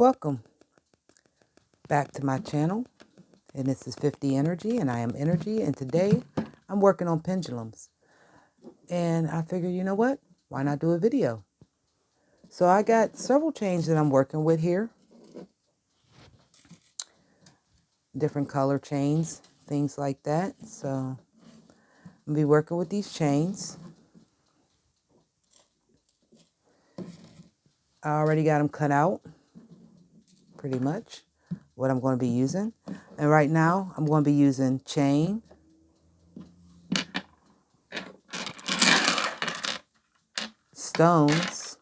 Welcome back to my channel, and this is 50 Energy, and I am Energy, and today I'm working on pendulums. And I figured, you know what? Why not do a video? So I got several chains that I'm working with here. Different color chains, things like that. So I'm going to be working with these chains. I already got them cut out, pretty much, what I'm going to be using. And right now, I'm going to be using chain, stones,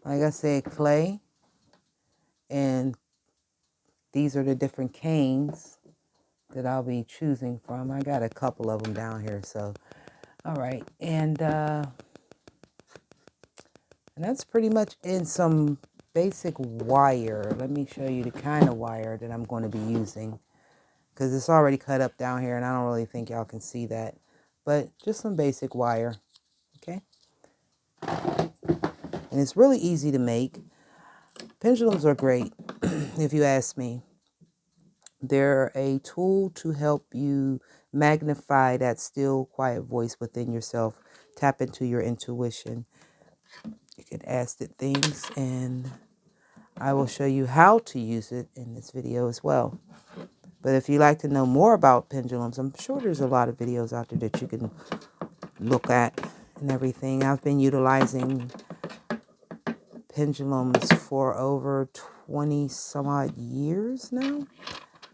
like I said, clay, and these are the different canes that I'll be choosing from. I got a couple of them down here, so all right. And that's pretty much in some basic wire. Let me show you the kind of wire that I'm going to be using, because it's already cut up down here and I don't really think y'all can see that, but just some basic wire. Okay, and it's really easy to make. Pendulums are great if you ask me. They're a tool to help you magnify that still, quiet voice within yourself. Tap into your intuition. You can ask it things, and I will show you how to use it in this video as well. But if you'd like to know more about pendulums, I'm sure there's a lot of videos out there that you can look at and everything. I've been utilizing pendulums for over 20 some odd years now,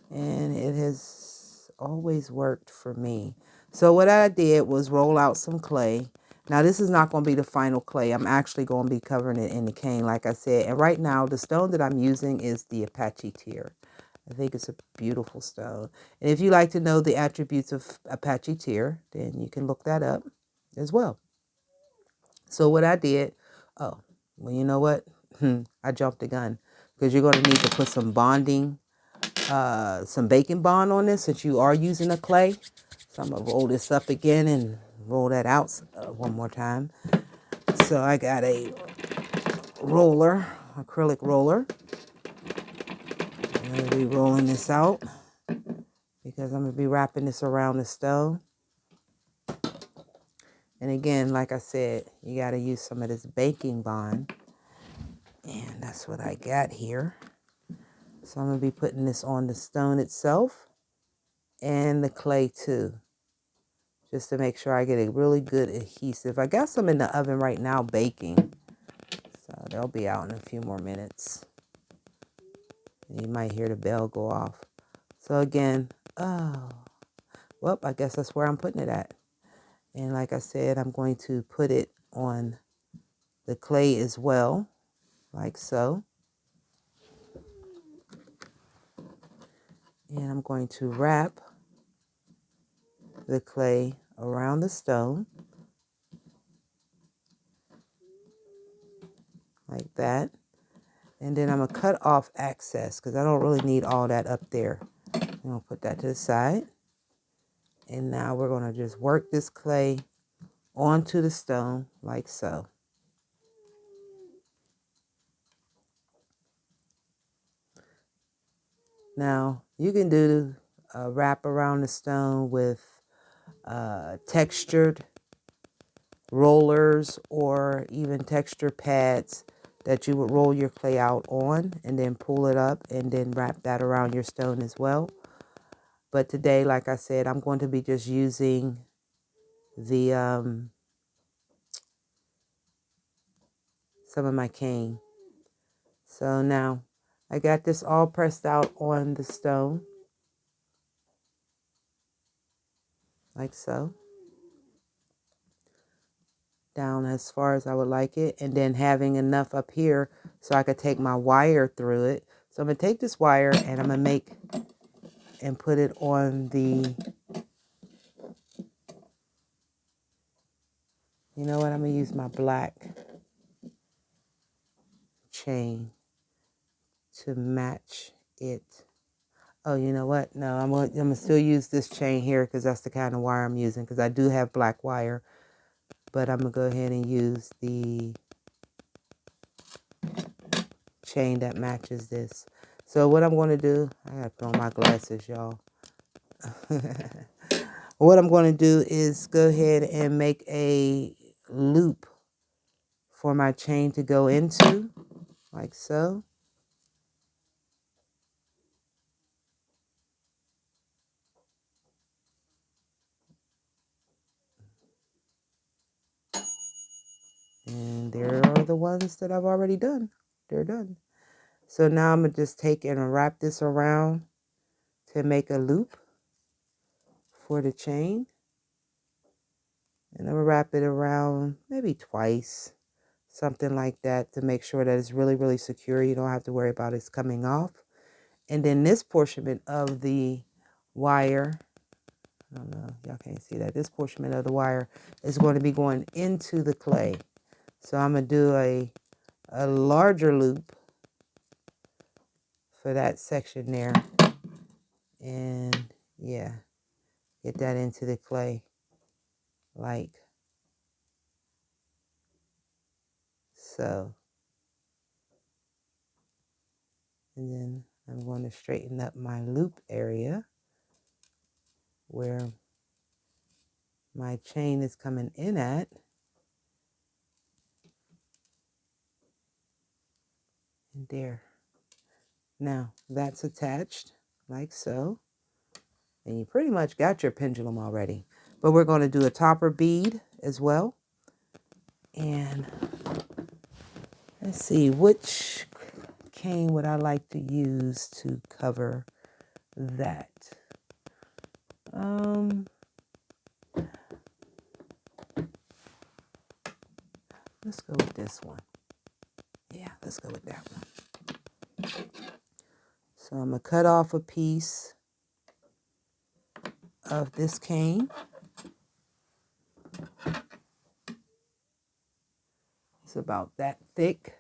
and it has always worked for me. So what I did was roll out some clay. Now this is not going to be the final clay. I'm actually going to be covering it in the cane, like I said. And right now the stone that I'm using is the Apache tear. I think it's a beautiful stone. And if you like to know the attributes of Apache tear, then you can look that up as well. So what I did, oh, well, you know what? I jumped the gun, because you're going to need to put some bonding, some baking bond on this since you are using a clay. So I'm going to roll this up again and roll that out one more time. So I got a roller, acrylic roller. I'm going to be rolling this out because I'm going to be wrapping this around the stone. And again, like I said, you got to use some of this baking bond. And that's what I got here. So I'm going to be putting this on the stone itself and the clay too, just to make sure I get a really good adhesive. I got some in the oven right now baking, so they'll be out in a few more minutes. You might hear the bell go off. So again, oh, well, I guess that's where I'm putting it at. And like I said, I'm going to put it on the clay as well, like so. And I'm going to wrap the clay around the stone, like that. And then I'm going to cut off excess, because I don't really need all that up there. I'm going to put that to the side. And now we're going to just work this clay onto the stone, like so. Now, you can do a wrap around the stone with textured rollers or even texture pads that you would roll your clay out on and then pull it up and then wrap that around your stone as well. But today, like I said, I'm going to be just using the some of my cane. So now I got this all pressed out on the stone, like so, down as far as I would like it, and then having enough up here so I could take my wire through it. So I'm going to take this wire and I'm going to make and put it on the, you know what, I'm going to use my black chain to match it. Oh, you know what? No, I'm gonna still use this chain here because that's the kind of wire I'm using, because I do have black wire. But I'm going to go ahead and use the chain that matches this. So what I'm going to do, I got to put on my glasses, y'all. What I'm going to do is go ahead and make a loop for my chain to go into, like so. And there are the ones that I've already done. They're done. So now I'm going to just take and wrap this around to make a loop for the chain. And I'm going to wrap it around maybe twice, something like that, to make sure that it's really, really secure. You don't have to worry about it coming off. And then this portion of the wire, I don't know, y'all can't see that. This portion of the wire is going to be going into the clay. So I'm going to do a larger loop for that section there. And yeah, get that into the clay like so. And then I'm going to straighten up my loop area where my chain is coming in at. And there. Now that's attached like so. And you pretty much got your pendulum already. But we're going to do a topper bead as well. And let's see, which cane would I like to use to cover that? Let's go with this one. Yeah, let's go with that one. So I'm going to cut off a piece of this cane. It's about that thick.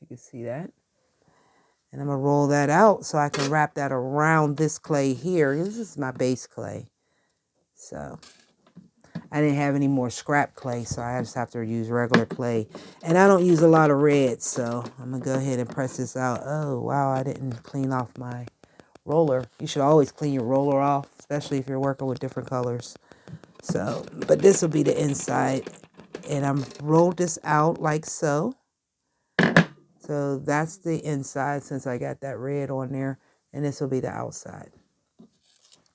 You can see that. And I'm going to roll that out so I can wrap that around this clay here. This is my base clay. So I didn't have any more scrap clay, so I just have to use regular clay. And I don't use a lot of red, so I'm going to go ahead and press this out. Oh, wow, I didn't clean off my roller. You should always clean your roller off, especially if you're working with different colors. So, but this will be the inside. And I'm rolled this out like so. So that's the inside since I got that red on there. And this will be the outside.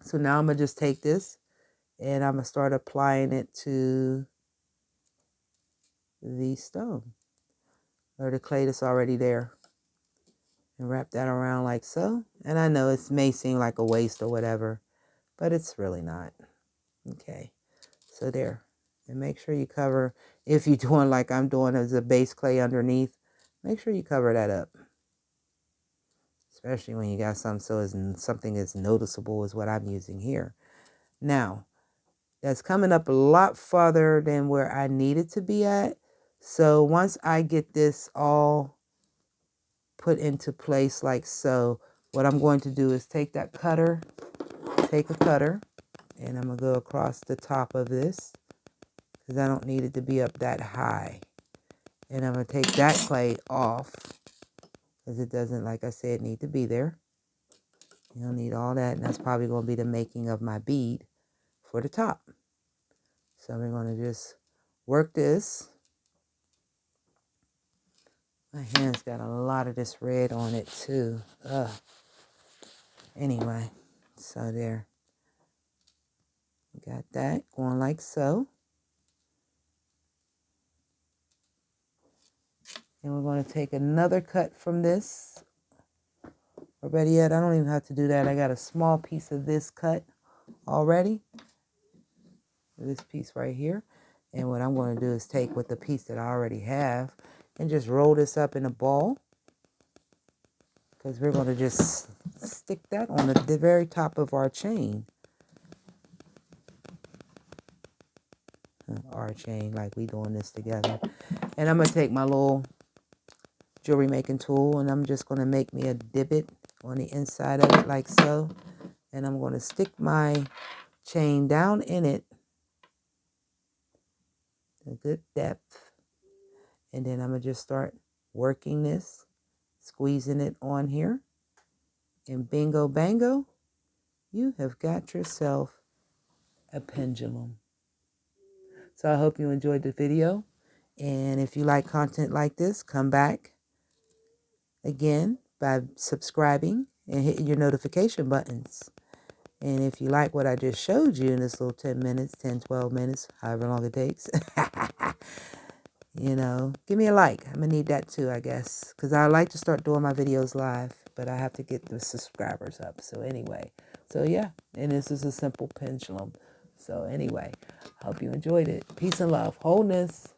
So now I'm going to just take this and I'm going to start applying it to the stone or the clay that's already there. And wrap that around like so. And I know it may seem like a waste or whatever, but it's really not. Okay. So there. And make sure you cover, if you're doing like I'm doing as a base clay underneath, make sure you cover that up. Especially when you got something as noticeable as what I'm using here. Now, that's coming up a lot farther than where I need it to be at. So once I get this all put into place like so, what I'm going to do is take a cutter, and I'm going to go across the top of this because I don't need it to be up that high. And I'm going to take that clay off because it doesn't, like I said, need to be there. You don't need all that, and that's probably going to be the making of my bead for the top. So we're going to just work this. My hand's got a lot of this red on it too. Ugh. Anyway, so there. Got that going like so. And we're going to take another cut from this. Or better yet, I don't even have to do that. I got a small piece of this cut already. This piece right here. And what I'm going to do is take with the piece that I already have and just roll this up in a ball. Because we're going to just stick that on the very top of our chain. Our chain, like we doing this together. And I'm going to take my little jewelry making tool and I'm just going to make me a divot on the inside of it like so. And I'm going to stick my chain down in it a good depth. And then I'm going to just start working this squeezing it on here. And bingo bango, you have got yourself a pendulum. So I hope you enjoyed the video. And if you like content like this, come back again by subscribing and hitting your notification buttons. And if you like what I just showed you in this little 10 minutes, 10, 12 minutes, however long it takes, give me a like. I'm going to need that too, I guess. Because I like to start doing my videos live, but I have to get the subscribers up. So anyway, yeah. And this is a simple pendulum. So anyway, hope you enjoyed it. Peace and love. Wholeness.